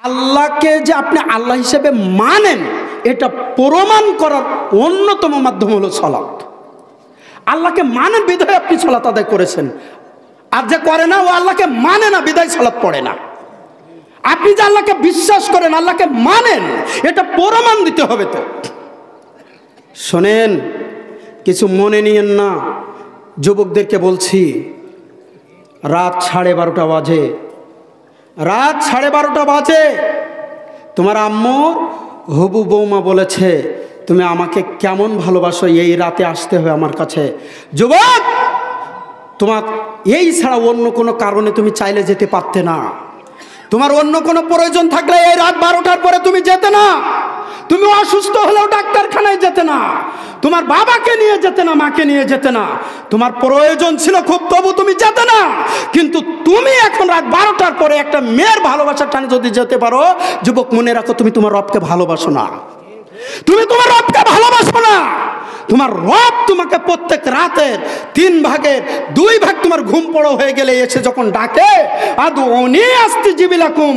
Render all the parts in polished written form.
আল্লাহকে যে আপনি আল্লাহ হিসেবে মানেন, এটা প্রমাণ করার অন্যতম মাধ্যম হলো সালাত। আল্লাহকে মানেন বিধায় আপনি সালাত আদায় করেছেন, আর যে করে না ও আল্লাহকে মানে না বিধায় সালাত পড়ে না। আপনি যে আল্লাহকে বিশ্বাস করেন, আল্লাহকে মানেন, এটা প্রমাণ দিতে হবে। তো শোনেন, কিছু মনে নিয়েন না, যুবকদেরকে বলছি, রাত 12:30 বাজে, রাত 12:30 বাজে, তোমার আম্মুর হবু বৌমা বলেছে তুমি আমাকে কেমন ভালোবাসো, এই রাতে আসতে হবে আমার কাছে। যুবক, তোমার এই ছাড়া অন্য কোনো কারণে তুমি চাইলে যেতে পারতে না। তোমার অন্য কোনো প্রয়োজন থাকলে এই রাত 12টার পরে তুমি যেতে না। তুমি অসুস্থ হলেও ডাক্তারখানায় যেতে না, তোমার বাবাকে নিয়ে যেতে না, মাকে নিয়ে যেতে না। তোমার প্রয়োজন ছিল খুব, তবু তুমি যেতে না। কিন্তু তুমি এখন রাত 12টার পরে একটা মেয়ের ভালোবাসার টানে যদি যেতে পারো, যুবক মনে রাখো, তুমি তোমার রবকে ভালোবাসো না। তুমি তোমার রবকে ভালোবাসো না। তোমার রব তোমাকে প্রত্যেক রাতের 3 ভাগের 2 ভাগ তোমার ঘুম পড়ো হয়ে গেলে এসে যখন ডাকে, আদুনি আস্তাজিবিলাকুম,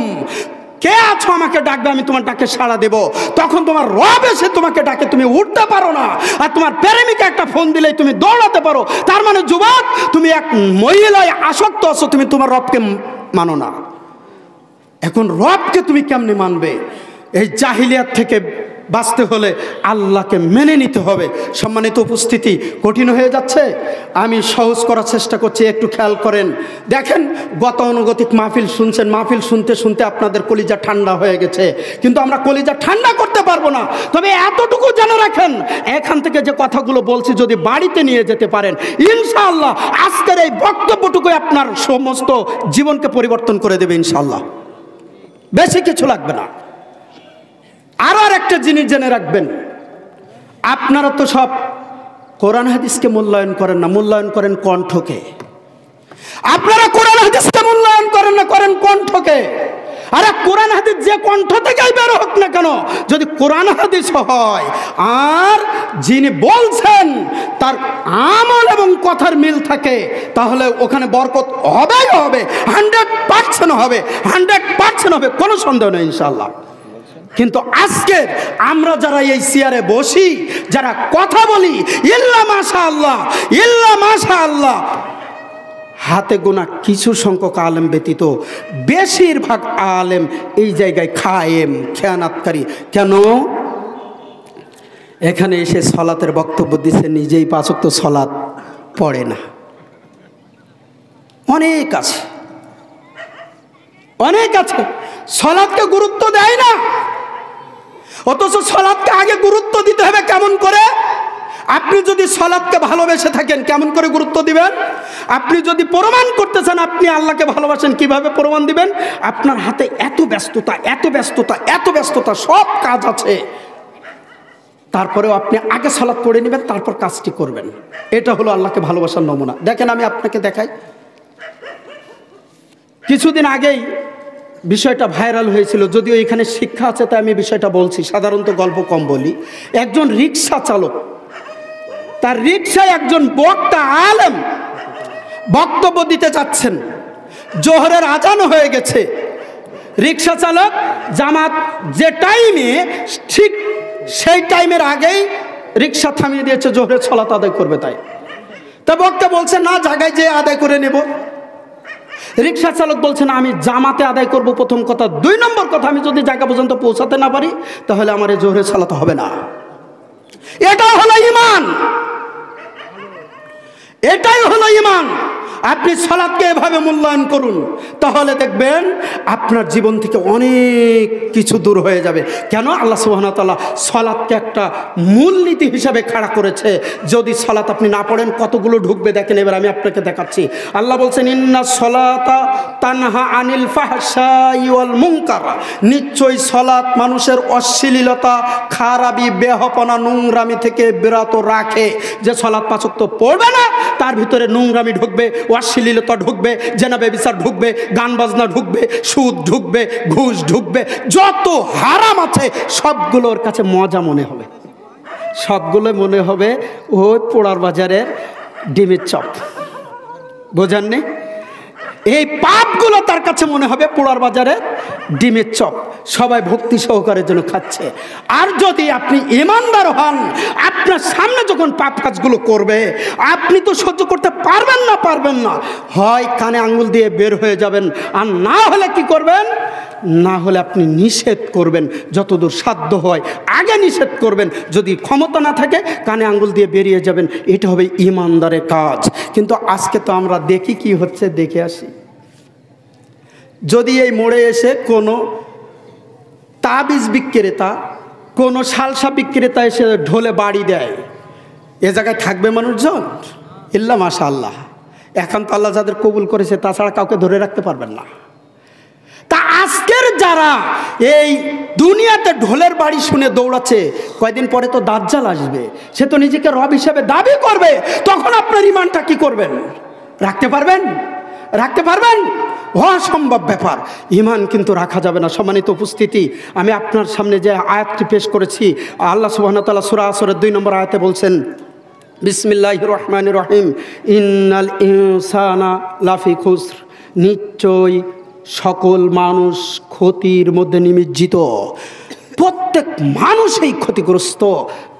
কে আছো আমাকে ডাকবে, আমি তোমার ডাকে সাড়া দেব। তখন তোমার রব এসে তোমাকে ডাকে, তুমি উঠতে পারো না। আর তোমার প্রেমিকা একটা ফোন দিলেই তুমি দৌড়াতে পারো। তার মানে যুবক, তুমি এক মহিলায় আসক্ত আছো, তুমি তোমার রবকে মানো না। এখন রবকে তুমি কেমনে মানবে? এই জাহিলিয়াত থেকে বাঁচতে হলে আল্লাহকে মেনে নিতে হবে। সম্মানিত উপস্থিতি, কঠিন হয়ে যাচ্ছে, আমি সহজ করার চেষ্টা করছি, একটু খেয়াল করেন। দেখেন, গতানুগতিক মাহফিল শুনছেন, মাহফিল শুনতে শুনতে আপনাদের কলিজা ঠান্ডা হয়ে গেছে, কিন্তু আমরা কলিজা ঠান্ডা করতে পারবো না। তবে এতটুকু জেনে রাখেন, এখান থেকে যে কথাগুলো বলছি যদি বাড়িতে নিয়ে যেতে পারেন, ইনশাআল্লাহ আজকের এই বক্তব্যটুকু আপনার সমস্ত জীবনকে পরিবর্তন করে দেবে ইনশাআল্লাহ। বেশি কিছু লাগবে না। আর একটা জিনিস জেনে রাখবেন, আপনারা তো সব কোরআন হাদিসকে মূল্যায়ন করেন না, মূল্যায়ন করেন কণ্ঠকে। আপনারা কোরআন হাদিসকে মূল্যায়ন করেন না, করেন কণ্ঠকে। আরে কোরআন হাদিস যে কণ্ঠ থেকেই বের হোক না কেন, যদি কোরআন হাদিস হয় আর যিনি বলছেন তার আমল এবং কথার মিল থাকে, তাহলে ওখানে বরকত হবেই হবে, 100% হবে, 100% হবে, কোনো সন্দেহ নেই ইনশাআল্লাহ। কিন্তু আজকে আমরা যারা এই চেয়ারে বসি, যারা কথা বলি, ইল্লা মাশাআল্লাহ, ইল্লা মাশাআল্লাহ, হাতে গোনা কিছু সংখ্যক আলেম ব্যতীত বেশিরভাগ আলেম এই জায়গায় খায়েম, খেয়ানাতকারী। কেন? এখানে এসে সলাতের বক্তব্য দিচ্ছে, নিজেই 5 ওয়াক্ত সলাত পড়ে না। অনেক আছে, অনেক আছে, সলাতকে গুরুত্ব দেয় না। অথচ সলাতকে আগে গুরুত্ব দিতে হবে কেমন করে? আপনি যদি সলাতকে ভালোবেসে থাকেন, কেমন করে গুরুত্ব দিবেন? আপনি যদি প্রমাণ করতে চান আপনি আল্লাহকে ভালোবাসেন, কিভাবে প্রমাণ দিবেন? আপনার হাতে এত ব্যস্ততা, এত ব্যস্ততা, এত ব্যস্ততা, সব কাজ আছে, তারপরেও আপনি আগে সালাত পড়ে নেবেন, তারপর কাজটি করবেন। এটা হলো আল্লাহকে ভালোবাসার নমুনা। দেখেন, আমি আপনাকে দেখাই। কিছুদিন আগেই বিষয়টা ভাইরাল হয়েছিল, যদিও এখানে শিক্ষা আছে তাই আমি বিষয়টা বলছি, সাধারণত গল্প কম বলি। একজন রিক্সা চালক, তার রিক্সায় একজন বক্তা আলেম বক্তব্য দিতে চাচ্ছেন। জোহরের আজান হয়ে গেছে, রিক্সা চালক জামাত যে টাইমে, ঠিক সেই টাইমের আগেই রিক্সা থামিয়ে দিয়েছে, জোহরের সালাত আদায় করবে। তাই তা বক্তা বলছে না, জায়গায় যে আদায় করে নেব। রিক্সা চালক বলছে না, আমি জামাতে আদায় করব, প্রথম কথা। 2 নম্বর কথা, আমি যদি জায়গা পর্যন্ত পৌঁছাতে না পারি তাহলে আমার এই জোহরের সালাত হবে না। এটা হলো ঈমান, এটাই হলো ঈমান। আপনি সালাতকে এভাবে মূল্যায়ন করুন, তাহলে দেখবেন আপনার জীবন থেকে অনেক কিছু দূর হয়ে যাবে। কেন? আল্লাহ সুবহানাহু ওয়া তাআলা সালাতকে একটা মূলনীতি হিসাবে খাড়া করেছে। যদি সালাত আপনি না পড়েন কতগুলো ঢুকবে দেখেন। এবার আমি আপনাকে দেখাচ্ছি। আল্লাহ বলছেন, ইন্নাস সালাতা তানহা আনিল ফাহশাই ওয়াল মুনকার, নিশ্চয়ই সালাত মানুষের অশ্লীলতা, খারাপি, বেহাপনা, নোংরামি থেকে বিরত রাখে। যে সালাত 5 ওয়াক্ত পড়বে না, তার ভিতরে নোংরামি ঢুকবে, অশ্লীলতা ঢুকবে, জেনা ব্যভিচার ঢুকবে, গান বাজনা ঢুকবে, সুদ ঢুকবে, ঘুষ ঢুকবে, যত হারাম আছে সবগুলোর কাছে মজা মনে হবে। সবগুলো মনে হবে ওই পোড়ার বাজারের ডিমের চপ। বোঝেননি? এই পাপগুলো তার কাছে মনে হবে পোড়ার বাজারের ডিমের চপ সবাই ভক্তি সহকারের জন্য খাচ্ছে। আর যদি আপনি ইমানদার হন, আপনার সামনে যখন পাপ কাজগুলো করবে আপনি তো সহ্য করতে পারবেন না, হয় কানে আঙ্গুল দিয়ে বের হয়ে যাবেন, আর না হলে কি করবেন, না হলে আপনি নিষেধ করবেন, যতদূর সাধ্য হয় আগে নিষেধ করবেন, যদি ক্ষমতা না থাকে কানে আঙ্গুল দিয়ে বেরিয়ে যাবেন। এটা হবে ইমানদারের কাজ। কিন্তু আজকে তো আমরা দেখি কি হচ্ছে, দেখে আসি। যদি এই মোড়ে এসে কোনো তাবিজ বিক্রেতা, কোনো শালসা বিক্রেতা এসে ঢোলে বাড়ি দেয়, এ জায়গায় থাকবে মানুষজন? ইল্লা মাশাআল্লাহ। এখন তো আল্লাহ যাদের কবুল করেছে তাছাড়া কাউকে ধরে রাখতে পারবেন না। তা আজকের যারা এই দুনিয়াতে ঢোলের বাড়ি শুনে দৌড়াচ্ছে, কয়দিন পরে তো দাজ্জাল আসবে, সে তো নিজেকে রব হিসেবে দাবি করবে, তখন আপনার ইমানটা কি করবেন? রাখতে পারবেন? অসম্ভব ব্যাপার। ইমান কিন্তু রাখা যাবে না। সম্মানিত উপস্থিতি, আমি আপনার সামনে যে আয়াতটি পেশ করেছি, আল্লাহ সুবহানাহু ওয়া তাআলা সূরা আসরের 2 নম্বর আয়াতে বলছেন, বিসমিল্লাহির রহমানির রহিম, ইন্নাল ইনসানা লাফি খুসর, নিশ্চয় সকল মানুষ ক্ষতির মধ্যে নিমজ্জিত, প্রত্যেক মানুষই ক্ষতিগ্রস্ত,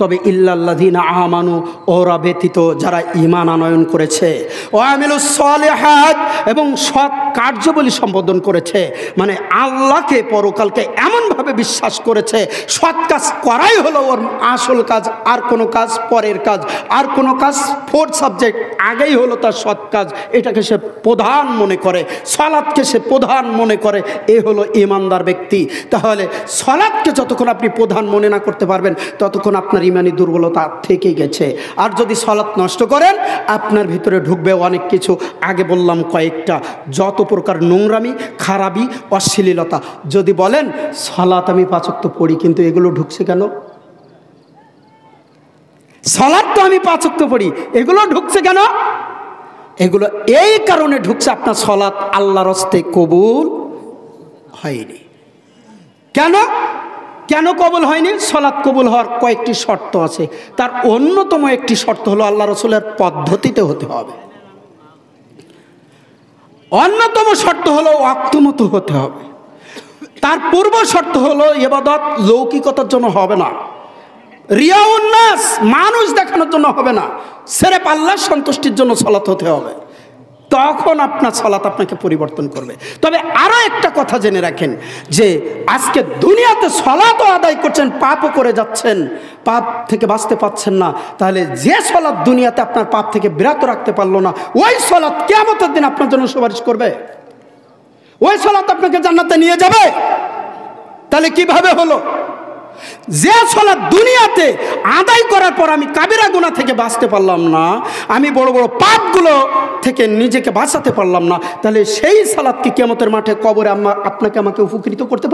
তবে ইল্লাল্লাযীনা আমানু, ওরা ব্যতীত যারা ঈমান আনয়ন করেছে, ওয়া আমিলুস সালিহাত, এবং সৎ কার্যাবলী সম্পাদন করেছে, মানে আল্লাহকে পরকালকে এমনভাবে বিশ্বাস করেছে, সৎ কাজ করাই হলো ওর আসল কাজ, আর কোনো কাজ পরের কাজ, আর কোনো কাজ ফোর্থ সাবজেক্ট, আগেই হলো তার সৎ কাজ, এটাকে সে প্রধান মনে করে, সালাতকে সে প্রধান মনে করে, এ হলো ঈমানদার ব্যক্তি। তাহলে সালাতকে যতক্ষণ আপনি প্রধান মনে না করতে পারবেন ততক্ষণ আপনার ইমানি দুর্বলতা থেকে গেছে। আর যদি সালাত নষ্ট করেন আপনার ভিতরে ঢুকবে অনেক কিছু, আগে বললাম কয়েকটা, যত প্রকার নোংরামি, খারাপি, অশ্লীলতা। যদি বলেন সালাত আমি 5 ওয়াক্ত পড়ি, কিন্তু এগুলো ঢুকছে কেন? সালাত তো আমি 5 ওয়াক্ত পড়ি, এগুলো ঢুকছে কেন? এগুলো এই কারণে ঢুকছে, আপনার সালাত আল্লাহর হস্তে কবুল হয়নি। কেন কবুল হয়নি? সালাত কবুল হওয়ার কয়েকটি শর্ত আছে, তার অন্যতম একটি শর্ত হলো আল্লাহ রাসূলের পদ্ধতিতে হতে হবে, অন্যতম শর্ত হলো ওয়াক্ত মতো হতে হবে, তার পূর্ব শর্ত হলো ইবাদত লৌকিকতার জন্য হবে না, রিয়াউন নাস, মানুষ দেখানোর জন্য হবে না, সিরফ আল্লাহর সন্তুষ্টির জন্য সালাত হতে হবে। তখন আপনার সালাত আপনাকে পরিবর্তন করবে। তবে আরো একটা কথা জেনে রাখেন, যে আজকে দুনিয়াতে সালাতও আদায় করছেন, পাপও করে যাচ্ছেন, পাপ থেকে বাঁচতে পারছেন না, তাহলে যে সালাত দুনিয়াতে আপনার পাপ থেকে বিরত রাখতে পারলো না, ওই সালাত কিয়ামতের দিন আপনার জন্য সুপারিশ করবে, ওই সালাত আপনাকে জান্নাতে নিয়ে যাবে। তাহলে কিভাবে হলো? যে সালাত দুনিয়াতে আদায় করার পর আমি কাবিরা গুনাহ থেকে বাঁচতে পারলাম না, আমি বড় বড় পাপগুলো থেকে নিজেকে বাঁচাতে পারলাম না, তাহলে সেই সালাত কি কিয়ামতের মাঠে কবরে আপনাকে আমাকে উপকৃত করতে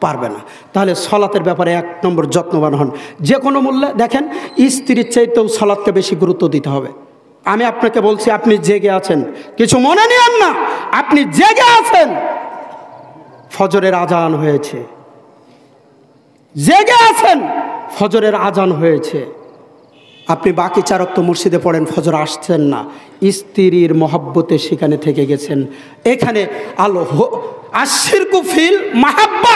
পারবে না। তাহলে সালাতের ব্যাপারে 1 নম্বর যত্নবান হন। যে কোনো মূল্যে দেখেন, স্ত্রীর চাইতেও সালাতকে বেশি গুরুত্ব দিতে হবে। আমি আপনাকে বলছি, আপনি জেগে আছেন, কিছু মনে নিয়েন না, আপনি জেগে আছেন, ফজরের আজান হয়েছে, জেগে আছেন, ফজরের আজান হয়েছে, আপনি বাকি 4 ওয়াক্ত মসজিদে পড়েন, ফজর আসছেন না, স্ত্রীর মহব্বতে সেখানে থেকে গেছেন। এখানে আলো আশিরকু ফিল মাহাব্বা,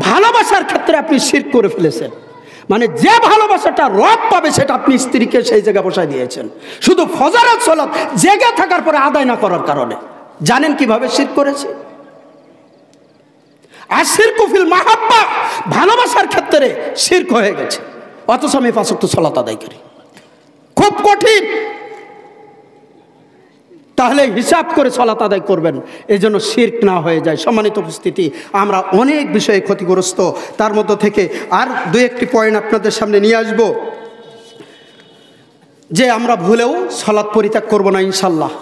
ভালোবাসার ক্ষেত্রে আপনি শিরক করে ফেলেছেন, মানে যে ভালোবাসাটা রব পাবে সেটা আপনি স্ত্রীকে সেই জায়গায় বসায় দিয়েছেন, শুধু ফজরের সালাত জেগে থাকার পরে আদায় না করার কারণে। জানেন কিভাবে শিরক করেছে? আশিরকু ফিল মাহাব্বা, ভালোবাসার ক্ষেত্রে শিরক হয়ে গেছে, অথচ আমি 5 ওয়াক্ত সালাত আদায় করি, খুব কঠিন। তাহলে হিসাব করে সালাত আদায় করবেন, এই জন্য শিরক না হয়ে যায়। সম্মানিত উপস্থিতি, আমরা অনেক বিষয়ে ক্ষতিগ্রস্ত, তার মধ্য থেকে আর 2-1টি পয়েন্ট আপনাদের সামনে নিয়ে আসব, যে আমরা ভুলেও সালাত পরিত্যাগ করব না ইনশাল্লাহ।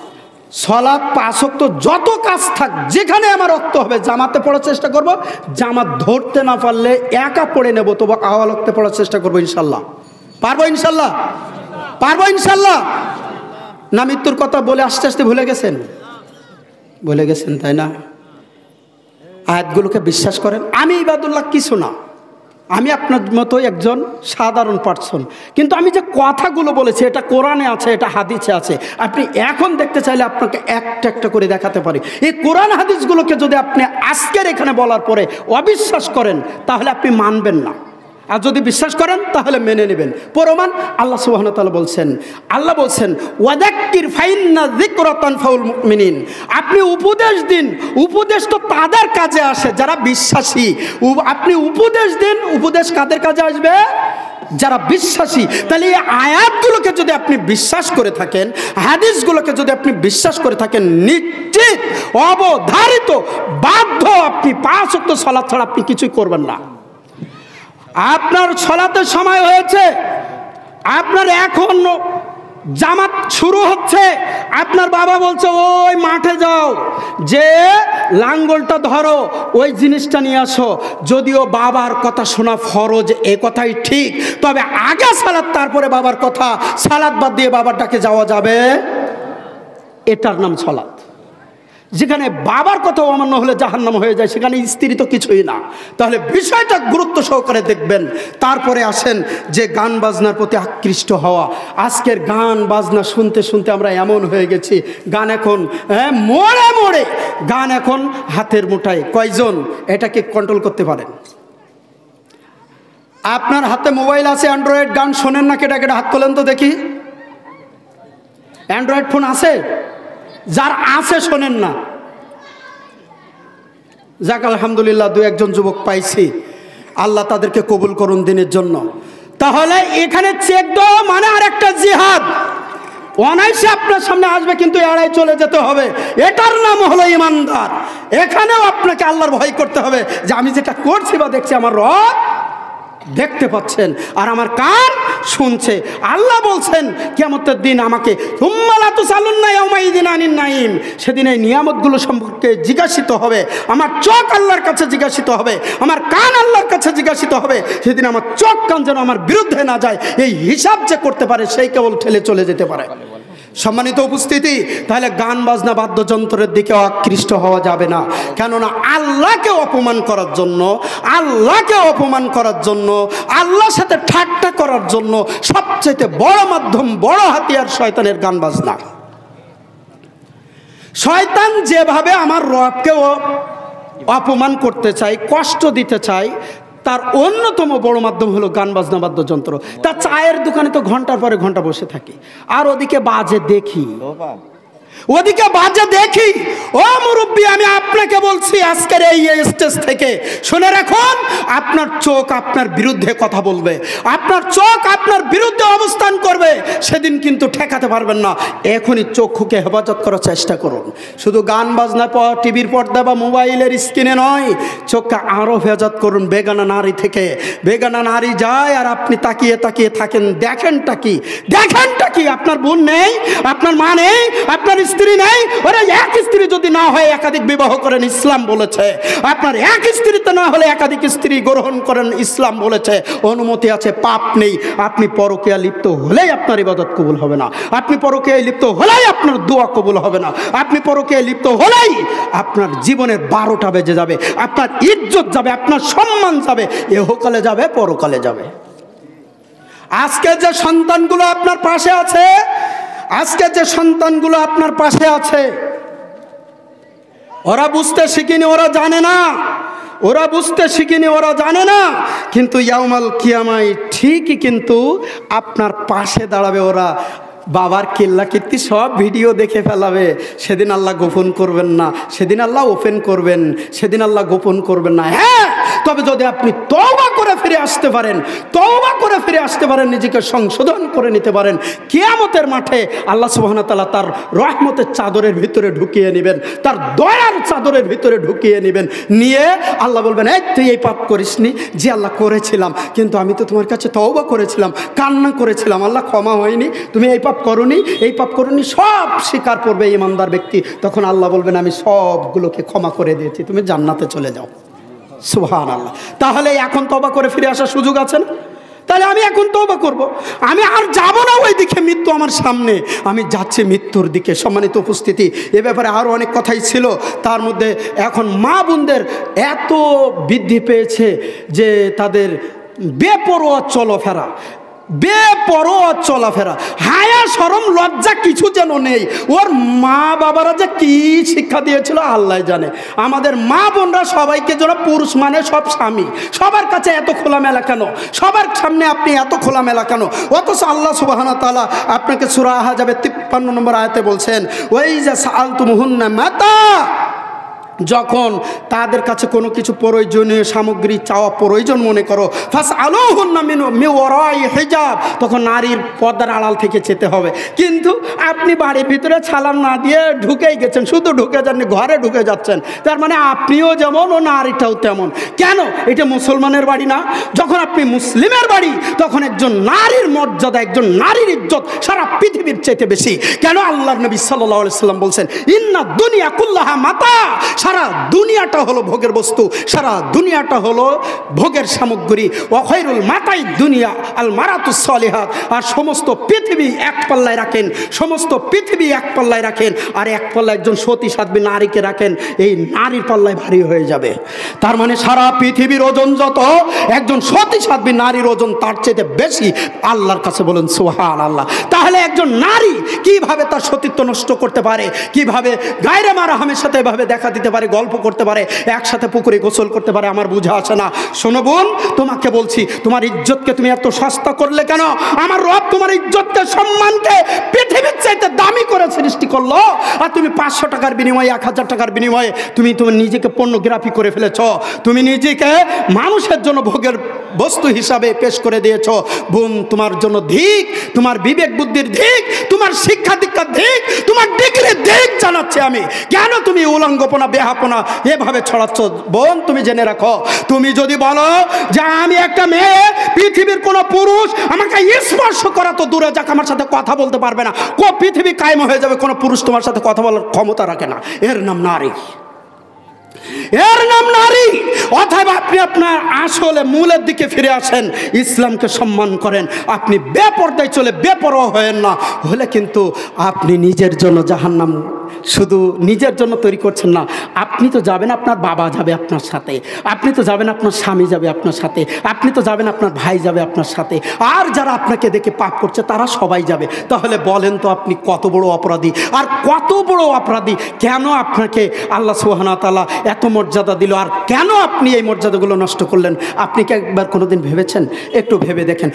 সালাত 5 ওয়াক্ত যত কাজ থাক, যেখানে আমার রক্ত হবে জামাতে পড়ার চেষ্টা করব, জামাত ধরতে না পারলে একা পড়ে নেব, তবু আওয়াল ওয়াক্তে পড়ার চেষ্টা করব ইনশাল্লাহ। পারবো ইনশাল্লাহ? পারবো ইনশাল্লাহ? না মৃত্যুর কথা বলে আস্তে আস্তে ভুলে গেছেন, তাই না? আয়াতগুলোকে বিশ্বাস করেন। আমি ইবাদুল্লাহ কিছু না, আমি আপনার মতো একজন সাধারণ পার্সন, কিন্তু আমি যে কথাগুলো বলেছি এটা কোরআনে আছে, এটা হাদিসে আছে। আপনি এখন দেখতে চাইলে আপনাকে একটা একটা করে দেখাতে পারি। এই কোরআন হাদিসগুলোকে যদি আপনি আজকের এখানে বলার পরে অবিশ্বাস করেন তাহলে আপনি মানবেন না, আর যদি বিশ্বাস করেন তাহলে মেনে নেবেন। প্রমাণ আল্লাহ সুবহানাহু ওয়া তাআলা বলছেন, আল্লাহ বলছেন ওয়াদাক্কির ফাইন্না যিকরা তানফাউল মুমিনিন। আপনি উপদেশ দিন, উপদেশ তো তাদের কাজে আসে যারা বিশ্বাসী। আপনি উপদেশ দিন, উপদেশ কাদের কাজে আসবে? যারা বিশ্বাসী। তাহলে এই আয়াতগুলোকে যদি আপনি বিশ্বাস করে থাকেন, হাদিসগুলোকে যদি আপনি বিশ্বাস করে থাকেন, নিশ্চিত অবধারিত বাধ্য আপনি 5 ওয়াক্ত সালাত ছাড়া আপনি কিছুই করবেন না। আপনার সালাতের সময় হয়েছে, আপনার এখন জামাত শুরু হচ্ছে, আপনার বাবা বলছে ওই মাঠে যাও, যে লাঙ্গলটা ধরো, ওই জিনিসটা নিয়ে আসো। যদিও বাবার কথা শোনা ফরজ, এ কথাই ঠিক, তবে আগে সালাত তারপরে বাবার কথা। সালাত বাদ দিয়ে বাবার ডাকে যাওয়া যাবে? এটার নাম সালাত। যেখানে বাবার কথা অমান্য হলে জাহান্নাম হয়ে যায়, সেখানে স্ত্রী তো কিছুই না। তাহলে বিষয়টা গুরুত্ব সহকারে দেখবেন। তারপরে আসেন যে গান বাজনার প্রতি আকৃষ্ট হওয়া। আজকের গান বাজনা শুনতে শুনতে আমরা এমন হয়ে গেছি, গান এখন মোড়ে মোড়ে, গান এখন হাতের মুঠায়। কয়জন এটাকে কন্ট্রোল করতে পারেন? আপনার হাতে মোবাইল আছে, অ্যান্ড্রয়েড, গান শোনেন না? কেটা কেটা হাত তোলেন তো দেখি। অ্যান্ড্রয়েড ফোন আছে? যার আছে শোনেন না? যাক আলহামদুলিল্লাহ, 2-1 যুবক পাইছি, আল্লাহ তাদেরকে কবুল করুন দিনের জন্য। তাহলে এখানে চেক দেওয়া মানে আর একটা জিহাদ। অনায়াসে আপনার সামনে আসবে, কিন্তু এড়াই চলে যেতে হবে। এটার নাম হলো ইমানদার। এখানেও আপনাকে আল্লাহর ভয় করতে হবে যে আমি যেটা করছি বা দেখছি আমার রব দেখতে পাচ্ছেন আর আমার কান শুনছে। আল্লাহ বলছেন কিয়ামতের দিন আমাকে সেদিন এই নিয়ামতগুলো সম্পর্কে জিজ্ঞাসিত হবে। আমার চোখ আল্লাহর কাছে জিজ্ঞাসিত হবে, আমার কান আল্লাহর কাছে জিজ্ঞাসিত হবে। সেদিন আমার চোখ কান যেন আমার বিরুদ্ধে না যায়, এই হিসাব যে করতে পারে সেই কেবল ঠেলে চলে যেতে পারে। সম্মানিত উপস্থিতি, তাহলে গান বাজনা বাদ্যযন্ত্রের দিকে আকৃষ্ট হওয়া যাবে না। কেননা আল্লাহকে অপমান করার জন্য, আল্লাহকে অপমান করার জন্য, আল্লাহর সাথে ঠাট্টা করার জন্য সবচেয়ে বড় মাধ্যম, বড় হাতিয়ার শয়তানের গান বাজনা। শয়তান যেভাবে আমার রবকে অপমান করতে চায়, কষ্ট দিতে চায়, তার অন্যতম বড় মাধ্যম হলো গান বাজনা বাদ্যযন্ত্র। তার চায়ের দোকানে তো ঘন্টার পরে ঘন্টা বসে থাকি, আর ওদিকে বাজে দেখি, ওদিকে বাজে দেখি। ও মুরব্বী, আমি আপনাকে বলছি আজকের এই স্টেজ থেকে শুনে রাখুন, আপনার চোখ আপনার বিরুদ্ধে কথা বলবে, আপনার চোখ আপনার বিরুদ্ধে অবস্থান করবে। সেদিন কিন্তু ঠেকাতে পারবেন না। এখনই চক্ষুকে হেফাজত করার চেষ্টা করুন। শুধু গান বাজনার পর টিভির পর্দা বা মোবাইলের স্ক্রিনে নয়, চোখকে আরও হেফাজত করুন বেগানা নারী থেকে। বেগানা নারী যায় আর আপনি তাকিয়ে তাকিয়ে থাকেন। দেখেনটা কি? দেখেনটা কি? আপনার বোন নেই, আপনার মা নেই, আপনার স্ত্রী নেই? ওরা এক স্ত্রী যদি না হয় একাধিক বিবাহ করেন, ইসলাম বলেছে। আপনার এক স্ত্রীতে না হলে একাধিক স্ত্রী গ্রহণ করেন, ইসলাম বলেছে। অনুমতি আছে, পাপ নেই। আপনি পরকীয়া লিপ্ত হলেই আপনার ইবাদত কবুল হবে না। আপনি পরকীয়ায় লিপ্ত হলেই আপনার দোয়া কবুল হবে না। আপনি পরকীয়ায় লিপ্ত হলেই আপনার জীবনের 12টা বেজে যাবে, আপনার ইজ্জত যাবে, আপনার সম্মান যাবে, ইহকালে যাবে, পরকালে যাবে। আজকে যে সন্তানগুলো আপনার পাশে আছে, আজকে যে সন্তানগুলো আপনার পাশে আছে, ওরা বুঝতে শিখিনি, ওরা জানে না, ওরা বুঝতে শিখিনি, ওরা জানে না। কিন্তু ইয়াউমাল কিয়ামায় ঠিকই কিন্তু আপনার পাশে দাঁড়াবে। ওরা বাবার কিল্লা কীর্তি সব ভিডিও দেখে ফেলাবে। সেদিন আল্লাহ গোপন করবেন না, সেদিন আল্লাহ ওপেন করবেন, সেদিন আল্লাহ গোপন করবেন না। হ্যাঁ, তবে যদি আপনি তওবা করে ফিরে আসতে পারেন, তওবা করে ফিরে আসতে পারেন, নিজেকে সংশোধন করে নিতে পারেন, কিয়ামতের মাঠে আল্লাহ সুবহানাহু ওয়া তাআলা তার রহমতের চাদরের ভিতরে ঢুকিয়ে নেবেন, তার দয়ার চাদরের ভিতরে ঢুকিয়ে নেবেন। নিয়ে আল্লাহ বলবেন, এই তুই এই পাপ করিসনি? যে আল্লাহ করেছিলাম, কিন্তু আমি তো তোমার কাছে তওবা করেছিলাম, কান্না করেছিলাম, আল্লাহ ক্ষমা হয়নি, তুমি এই পাপ করনি, এই পাপ করনি। সব স্বীকার করবে ইমানদার ব্যক্তি। তখন আল্লাহ বলবেন, আমি সবগুলোকে ক্ষমা করে দিয়েছি, তুমি জান্নাতে চলে যাও। সুবহানাল্লাহ। তাহলে এখন তওবা করে ফিরে আসার সুযোগ আছে না? তাহলে আমি এখন তওবা করব, আমি আর যাব না ওই দিকে, মৃত্যু আমার সামনে, আমি যাচ্ছি মৃত্যুর দিকে। সম্মানিত উপস্থিতি, এ ব্যাপারে আরও অনেক কথাই ছিল। তার মধ্যে এখন মা বোনদের এত বৃদ্ধি পেয়েছে যে তাদের বেপরোয়া চলাফেরা, বেপরোয়া চলাফেরা, হায়া শরম লজ্জা কিছু যেন নেই। ওর মা বাবারা যে কি শিক্ষা দিয়েছিল আল্লাহ জানে। আমাদের মা বোনরা সবাইকে যেন পুরুষ মানে সব স্বামী, সবার কাছে এত খোলামেলা কেন, সবার সামনে আপনি এত খোলামেলা কেন? অথচ আল্লাহ সুবহানাহু ওয়া তাআলা আপনাকে সূরা আহজাবের 53 নম্বর আয়াতে বলছেন, ওই যে সাআলতুমুহুন্না মাতা, যখন তাদের কাছে কোনো কিছু প্রয়োজনীয় সামগ্রী চাওয়া প্রয়োজন মনে করো, ফাসআলুহুন্না মিন ওয়ারাই হিজাব, তখন নারীর পর্দার আড়াল থেকে যেতে হবে। কিন্তু আপনি বাড়ির ভিতরে সালাম না দিয়ে ঢুকেই গেছেন, শুধু ঢুকে যাননি, ঘরে ঢুকে যাচ্ছেন। তার মানে আপনিও যেমন ও নারীটাও তেমন। কেন? এটা মুসলমানের বাড়ি না। যখন আপনি মুসলিমের বাড়ি, তখন একজন নারীর মর্যাদা, একজন নারীর ইজ্জত সারা পৃথিবীর চাইতে বেশি। কেন? আল্লাহর নবী সাল্লাল্লাহু আলাইহি সাল্লাম বলছেন, ইন্না দুনিয়া কুল্লাহা মাতা, সারা দুনিয়াটা হলো ভোগের বস্তু, সারা দুনিয়াটা হলো ভোগের সামগ্রী। ওয়া খায়রুল মাতাই দুনিয়া আল মারাতুস সালিহাত, আর সমস্ত পৃথিবী এক পাল্লায় রাখেন, সমস্ত পৃথিবী এক পাল্লায় রাখেন, আর এক পাল্লায় একজন সতী সাধ্বী নারীকে রাখেন, এই নারীর পাল্লায় ভারী হয়ে যাবে। তার মানে সারা পৃথিবীর ওজন যত, একজন সতী সাধ্বী নারীর ওজন তার চেয়ে বেশি আল্লাহর কাছে। বলেন সুবহানাল্লাহ। তাহলে একজন নারী কিভাবে তার সতীত্ব নষ্ট করতে পারে, কিভাবে গায়রে মারহামের সাথে এভাবে দেখা দিতে পারে, গল্প করতে পারে, একসাথে পুকুরে গোসল করতে পারে, আমার বুঝা আসে না। শোনো বোন, তোমাকে বলছি, তোমার ইজ্জতকে তুমি এত সস্তা করলে কেন? আমার রব তোমার ইজ্জতকে, সম্মানকে পৃথিবীর চাইতে দামি করে সৃষ্টি করলো, আর তুমি 500 টাকার বিনিময়ে, 1000 টাকার বিনিময়ে তুমি নিজেকে পর্নোগ্রাফি করে ফেলেছ, তুমি নিজেকে মানুষের জন্য ভোগের বস্তু হিসাবে পেশ করে দিয়েছ। বোন, তোমার জন্য ধিক, তোমার বিবেক বুদ্ধির ধিক, তোমার শিক্ষা দীক্ষার ধিক, তোমার ডিগ্রির ধিক জানাচ্ছি আমি। কেন তুমি উলঙ্গপনা, বেহাপনা এভাবে ছড়াচ্ছ? বোন, তুমি জেনে রাখো, তুমি যদি বলো যে আমি একটা মেয়ে, পৃথিবীর কোনো পুরুষ আমাকে স্পর্শ করা তো দূরে যাক, আমার সাথে কথা বলতে পারবে না, পৃথিবী কায়েম হয়ে যাবে, কোনো পুরুষ তোমার সাথে কথা বলার ক্ষমতা রাখে না। এর নাম নারী, এর নাম নারী। অতএব আপনি আপনার আসলে মূলের দিকে ফিরে আসেন, ইসলামকে সম্মান করেন, আপনি বেপরদায় চলে বেপরোয়া হয়েন না, হলে কিন্তু আপনি নিজের জন্য জাহান্নাম শুধু নিজের জন্য তৈরি করছেন না, আপনি তো যাবেন, আপনার বাবা যাবে আপনার সাথে, আপনি তো যাবেন, আপনার স্বামী যাবে আপনার সাথে, আপনি তো যাবেন, আপনার ভাই যাবে আপনার সাথে, আর যারা আপনাকে দেখে পাপ করছে তারা সবাই যাবে। তাহলে বলেন তো আপনি কত বড় অপরাধী, আর কত বড় অপরাধী। কেন আপনাকে আল্লাহ সুবহানাহু ওয়া তাআলা এত মর্যাদা দিল, আর কেন আপনি এই মর্যাদাগুলো নষ্ট করলেন? আপনি কি একবার কোনোদিন ভেবেছেন? একটু ভেবে দেখেন।